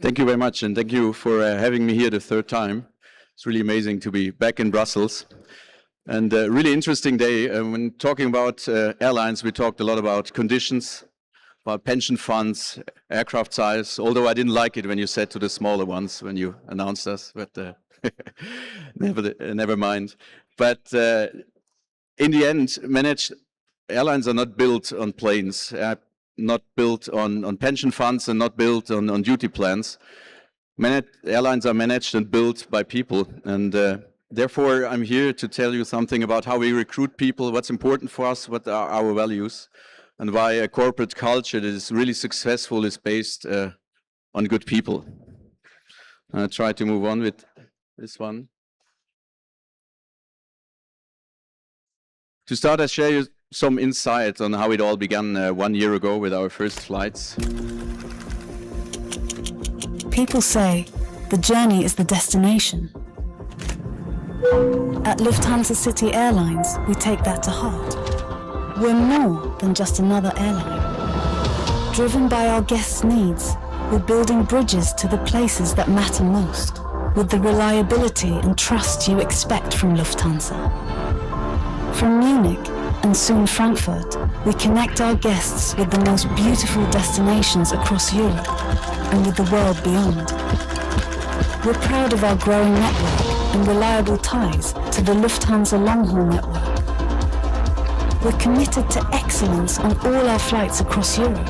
Thank you very much, and thank you for having me here the third time. It's really amazing to be back in Brussels. And a really interesting day. When talking about airlines, we talked a lot about conditions, about pension funds, aircraft size, although I didn't like it when you said to the smaller ones when you announced us, but never mind. But in the end, managed airlines are not built on planes, not built on pension funds, and not built on duty plans. Airlines are managed and built by people, and therefore I'm here to tell you something about how we recruit people, what's important for us, what are our values, and why a corporate culture that is really successful is based on good people. I'll try to move on with this one. To start, I'll share you some insight on how it all began 1 year ago with our first flights. People say the journey is the destination. At Lufthansa City Airlines, we take that to heart. We're more than just another airline. Driven by our guests' needs, we're building bridges to the places that matter most, with the reliability and trust you expect from Lufthansa. From Munich and soon Frankfurt, we connect our guests with the most beautiful destinations across Europe and with the world beyond. We're proud of our growing network and reliable ties to the Lufthansa long-haul network. We're committed to excellence on all our flights across Europe.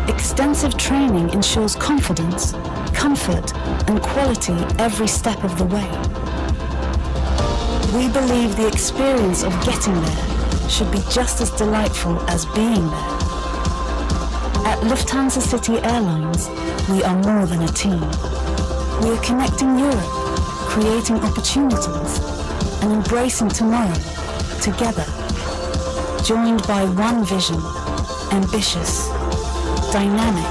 Extensive training ensures confidence, comfort, and quality every step of the way. We believe the experience of getting there should be just as delightful as being there. At Lufthansa City Airlines, we are more than a team. We are connecting Europe, creating opportunities, and embracing tomorrow together, joined by one vision, ambitious, dynamic,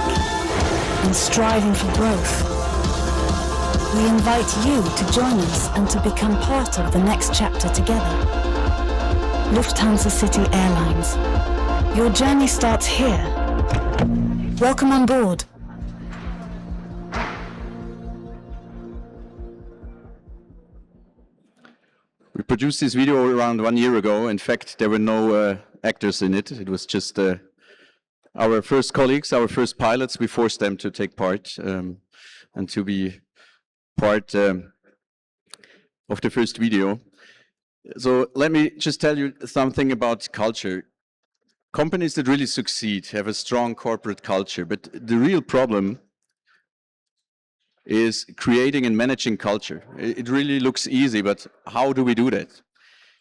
and striving for growth. We invite you to join us and to become part of the next chapter together. Lufthansa City Airlines. Your journey starts here. Welcome on board. We produced this video around 1 year ago. In fact, there were no actors in it. It was just our first colleagues, our first pilots. We forced them to take part and to be part of the first video. So let me just tell you something about culture. Companies that really succeed have a strong corporate culture, but the real problem is creating and managing culture. It really looks easy, but how do we do that?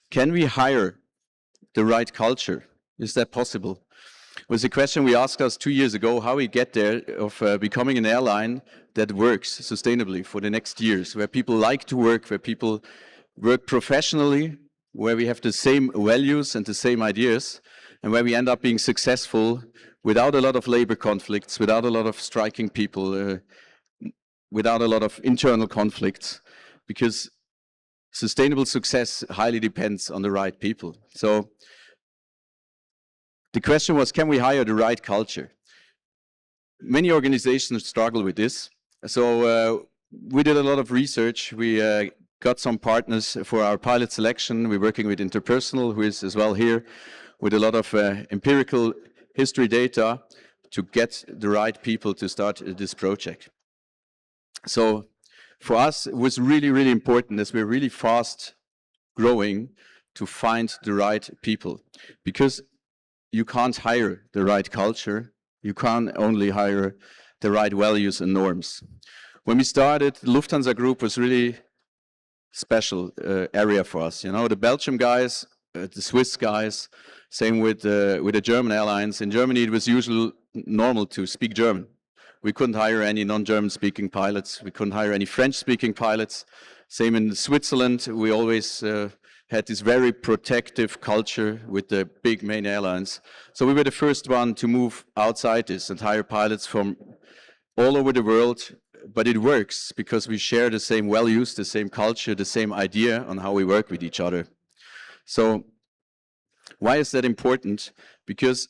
Can we hire the right culture? Is that possible? It was a question we asked us 2 years ago, how we get there of becoming an airline that works sustainably for the next years, where people like to work, where people work professionally, where we have the same values and the same ideas, and where we end up being successful without a lot of labor conflicts, without a lot of striking people, without a lot of internal conflicts, because sustainable success highly depends on the right people. So the question was, can we hire the right culture? Many organizations struggle with this. So we did a lot of research. We got some partners for our pilot selection. We're working with Interpersonal, who is as well here, with a lot of empirical history data to get the right people to start this project. So for us, it was really, really important, as we're really fast growing, to find the right people. Because you can't hire the right culture, you can't only hire the right values and norms. When we started, the Lufthansa Group was really special area for us. You know, the Belgium guys, the Swiss guys, same with the German airlines. In Germany, it was usually normal to speak German. We couldn't hire any non-German speaking pilots. We couldn't hire any French speaking pilots. Same in Switzerland. We always had this very protective culture with the big main airlines. So we were the first one to move outside this and hire pilots from all over the world. But it works because we share the same values, the same culture, the same idea on how we work with each other. So why is that important? Because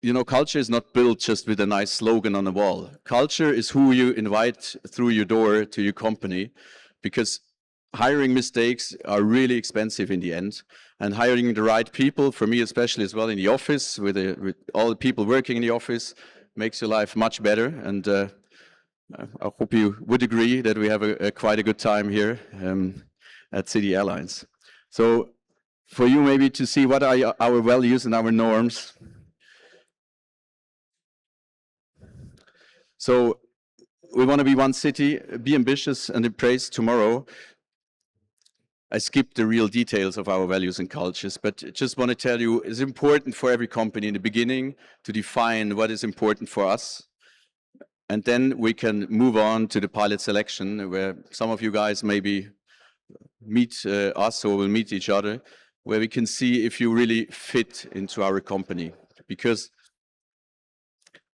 you know, culture is not built just with a nice slogan on the wall. Culture is who you invite through your door to your company, because hiring mistakes are really expensive in the end. And hiring the right people, for me especially as well in the office, with all the people working in the office, makes your life much better. And I hope you would agree that we have quite a good time here at City Airlines. So for you maybe to see what are our values and our norms. So we want to be one city, be ambitious and embrace tomorrow. I skipped the real details of our values and cultures, but just want to tell you, it's important for every company in the beginning to define what is important for us. And then we can move on to the pilot selection, where some of you guys maybe meet us or will meet each other, where we can see if you really fit into our company. Because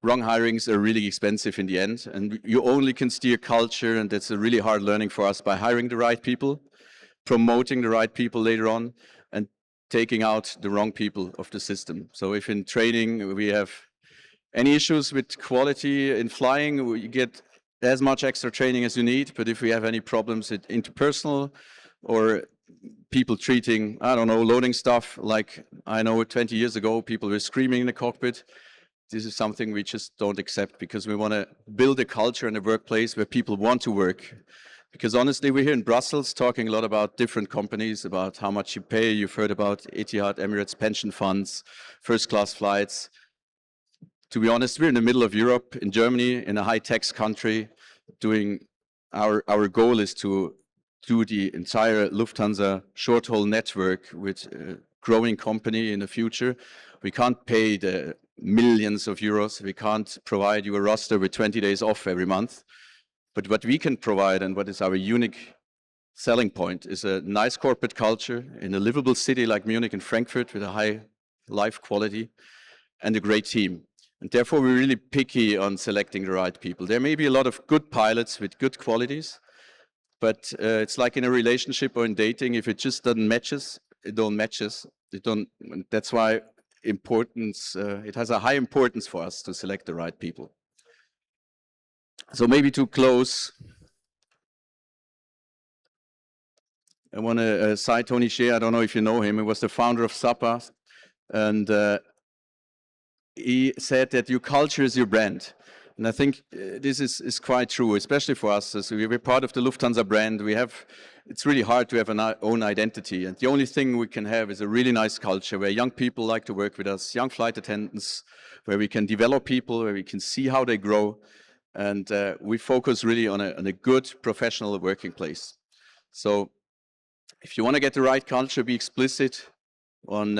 wrong hirings are really expensive in the end, and you only can steer culture, and that's a really hard learning for us, by hiring the right people, promoting the right people later on, and taking out the wrong people of the system. So if in training we have any issues with quality in flying, you get as much extra training as you need, but if we have any problems with interpersonal or people treating, I don't know, loading stuff, like I know 20 years ago people were screaming in the cockpit, this is something we just don't accept, because we want to build a culture in a workplace where people want to work. Because honestly, we're here in Brussels talking a lot about different companies, about how much you pay. You've heard about Etihad, Emirates, pension funds, first-class flights. To be honest, we're in the middle of Europe, in Germany, in a high-tax country, doing our goal is to do the entire Lufthansa short-haul network with a growing company in the future. We can't pay the millions of euros. We can't provide you a roster with 20 days off every month. But what we can provide, and what is our unique selling point, is a nice corporate culture in a livable city like Munich and Frankfurt with a high life quality and a great team. And therefore, we're really picky on selecting the right people. There may be a lot of good pilots with good qualities, but it's like in a relationship or in dating, if it just doesn't matches, it don't matches. That's why it has a high importance for us to select the right people. So maybe to close, I want to cite Tony Hsieh. I don't know if you know him. He was the founder of SAPA, and he said that your culture is your brand. And I think this is quite true, especially for us. As we're part of the Lufthansa brand, it's really hard to have an own identity. And the only thing we can have is a really nice culture where young people like to work with us, young flight attendants, where we can develop people, where we can see how they grow. And we focus really on a good professional working place. So if you want to get the right culture, be explicit on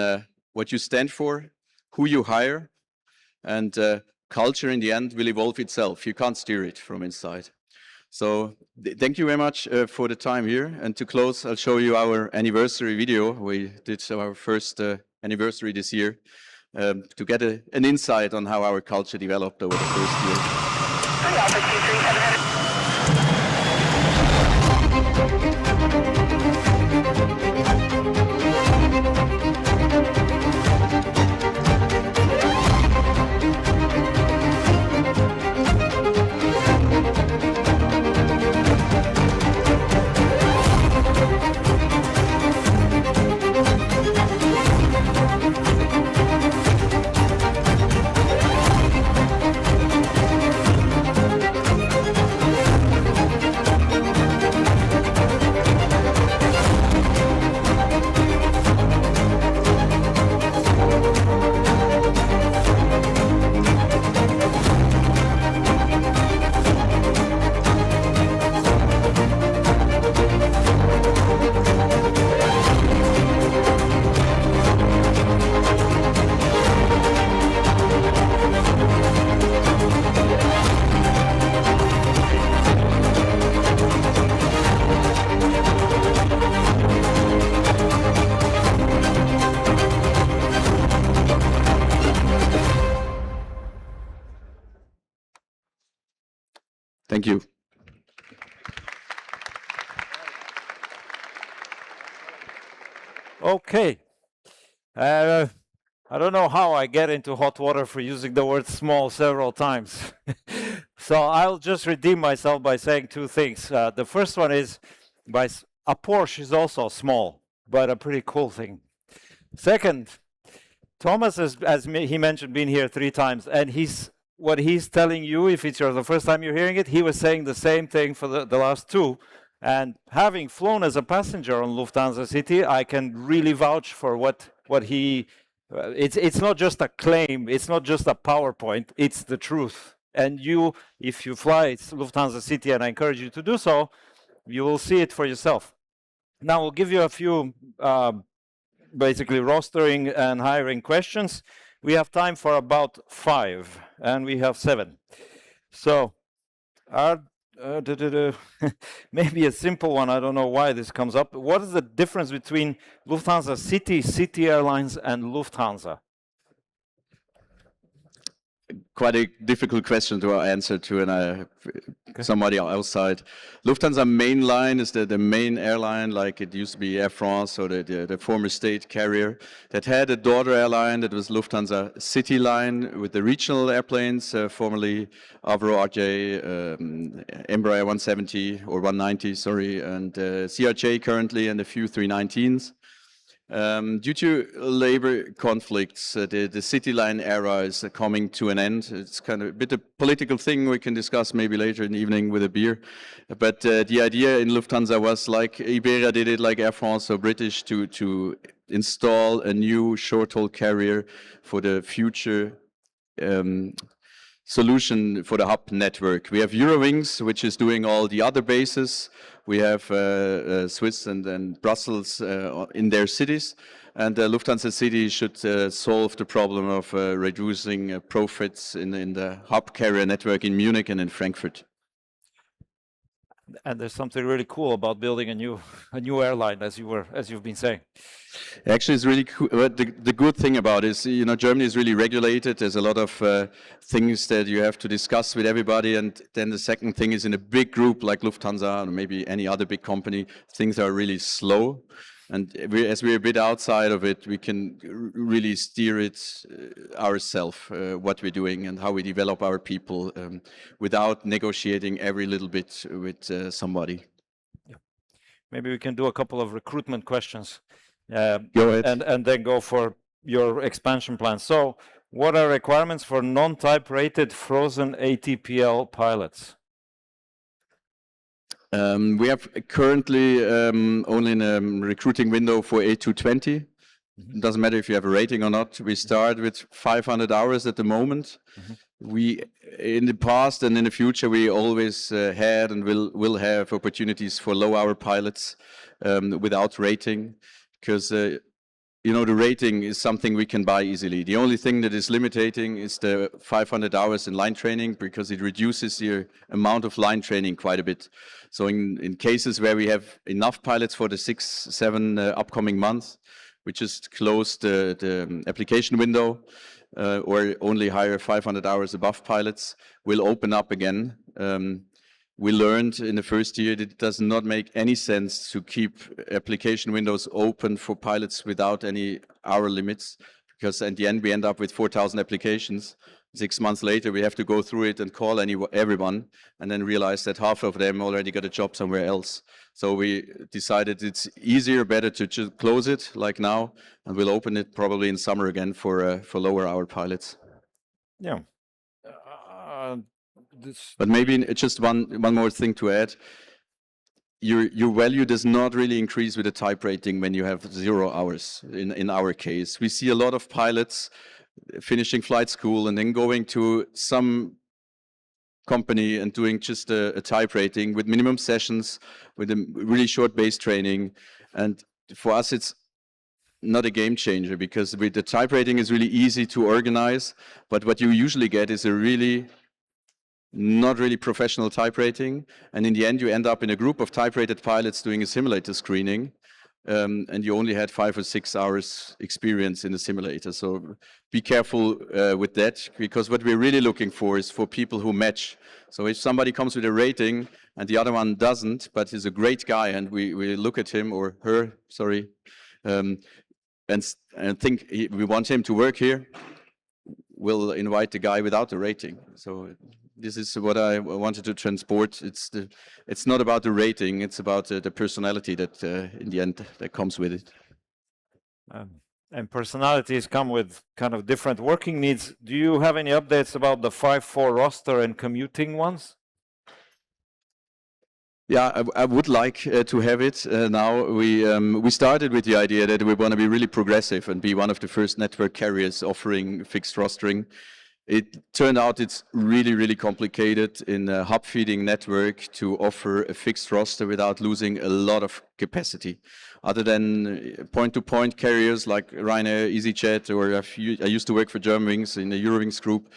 what you stand for, who you hire, and culture in the end will evolve itself. You can't steer it from inside. So thank you very much for the time here. And to close, I'll show you our anniversary video. We did our first anniversary this year to get an insight on how our culture developed over the first year. Thank you. Okay. I don't know how I get into hot water for using the word small several times. So I'll just redeem myself by saying two things. The first one is, a Porsche is also small, but a pretty cool thing. Second, Thomas has, as he mentioned, been here 3 times, and what he's telling you, if it's the first time you're hearing it, he was saying the same thing for the last 2. And having flown as a passenger on Lufthansa City, I can really vouch for what he. It's not just a claim, it's not just a PowerPoint, it's the truth. And you, if you fly Lufthansa City, and I encourage you to do so, you will see it for yourself. Now we'll give you a few basically rostering and hiring questions. We have time for about 5, and we have 7. So, maybe a simple one, I don't know why this comes up. What is the difference between Lufthansa City, City Airlines, and Lufthansa? Quite a difficult question to answer to, and somebody outside. Lufthansa main line is the main airline, like it used to be Air France or the former state carrier that had a daughter airline that was Lufthansa City Line with the regional airplanes, formerly Avro RJ, Embraer 170 or 190, sorry, and CRJ currently, and a few 319s. Due to labor conflicts, the City Line era is coming to an end. It's kind of a bit of political thing we can discuss maybe later in the evening with a beer. But the idea in Lufthansa was like Iberia did it, like Air France or British, to install a new short-haul carrier for the future solution for the hub network. We have Eurowings, which is doing all the other bases. We have Swiss and Brussels in their cities. And Lufthansa City should solve the problem of reducing profits in the hub carrier network in Munich and in Frankfurt. And there's something really cool about building a new airline, as you've been saying. Actually, it's really cool. The good thing about it is, Germany is really regulated. There's a lot of things that you have to discuss with everybody. And then the second thing is, in a big group like Lufthansa or maybe any other big company, things are really slow. And as we're a bit outside of it, we can really steer it ourselves, what we're doing and how we develop our people without negotiating every little bit with somebody. Yeah. Maybe we can do a couple of recruitment questions. Go ahead. And then go for your expansion plan. So, what are requirements for non-type rated frozen ATPL pilots? We have currently only a recruiting window for A220. Mm-hmm. It doesn't matter if you have a rating or not. We start with 500 hours at the moment. Mm-hmm. We, in the past and in the future, we always had and will have opportunities for low-hour pilots without rating, because the rating is something we can buy easily. The only thing that is limiting is the 500 hours in line training, because it reduces your amount of line training quite a bit. So in cases where we have enough pilots for the 6-7 upcoming months, we just close the application window or only hire 500 hours above pilots. We'll open up again. We learned in the first year that it does not make any sense to keep application windows open for pilots without any hour limits, because at the end we end up with 4,000 applications. 6 months later we have to go through it and call everyone, and then realize that half of them already got a job somewhere else. So we decided it's easier, better to just close it like now, and we'll open it probably in summer again for lower hour pilots. Yeah. But maybe just one more thing to add. Your value does not really increase with the type rating when you have 0 hours. In our case, we see a lot of pilots finishing flight school and then going to some company and doing just a type rating with minimum sessions, with a really short base training. And for us, it's not a game changer, because with the type rating is really easy to organize. But what you usually get is a not really professional type rating, and in the end you end up in a group of type rated pilots doing a simulator screening, and you only had 5 or 6 hours experience in the simulator. So be careful with that, because what we're really looking for is for people who match. So if somebody comes with a rating and the other one doesn't, but is a great guy, and we look at him or her, sorry, and think we want him to work here, we'll invite the guy without the rating. So this is what I wanted to transport. It's not about the rating, it's about the personality that in the end that comes with it. And personalities come with kind of different working needs. Do you have any updates about the 5-4 roster and commuting ones? Yeah, I would like to have it now. We started with the idea that we want to be really progressive and be one of the first network carriers offering fixed rostering. It turned out it's really, really complicated in a hub feeding network to offer a fixed roster without losing a lot of capacity. Other than point-to-point carriers like Ryanair, EasyJet, or I used to work for Germanwings in the Eurowings group,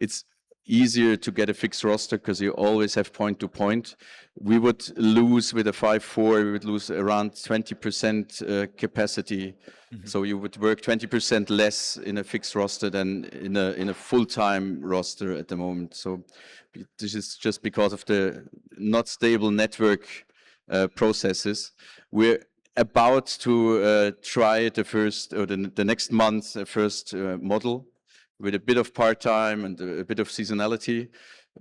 it's easier to get a fixed roster because you always have point-to-point. We would lose with a 5-4, we would lose around 20% capacity. Mm-hmm. So you would work 20% less in a fixed roster than in a full-time roster at the moment. So this is just because of the not stable network processes. We're about to try the first or the next month first model with a bit of part-time and a bit of seasonality.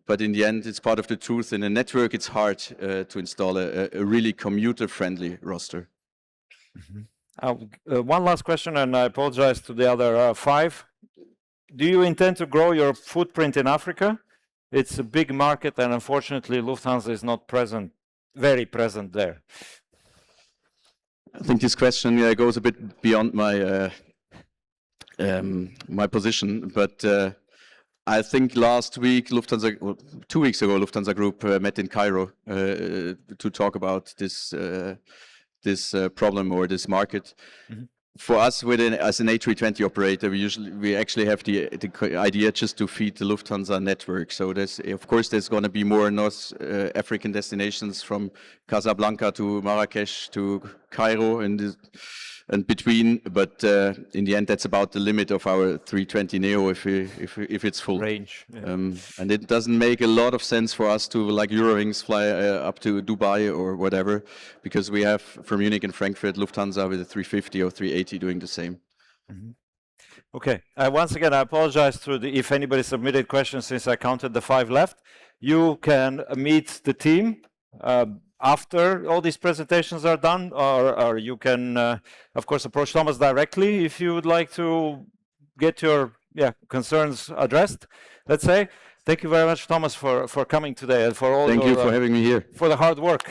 But in the end, it's part of the truth. In a network, it's hard to install a really commuter-friendly roster. Mm-hmm. One last question, and I apologize to the other 5. Do you intend to grow your footprint in Africa? It's a big market, and unfortunately, Lufthansa is not very present there. I think this question goes a bit beyond my my position, but I think last week, Lufthansa, well, 2 weeks ago, Lufthansa Group met in Cairo to talk about this problem or this market. Mm-hmm. For us, as an A320 operator, we actually have the idea just to feed the Lufthansa network. So of course there's going to be more North African destinations from Casablanca to Marrakesh to Cairo and between, but in the end, that's about the limit of our 320 Neo if it's full range. Yeah. And it doesn't make a lot of sense for us to, like Eurowings, fly up to Dubai or whatever, because we have from Munich and Frankfurt Lufthansa with a 350 or 380 doing the same. Mm-hmm. Okay. Once again, I apologize if anybody submitted questions since I counted the 5 left. You can meet the team after all these presentations are done, or you can, of course, approach Thomas directly if you would like to get your concerns addressed, let's say. Thank you very much, Thomas, for coming today and for all Thank you for having me here. For the hard work.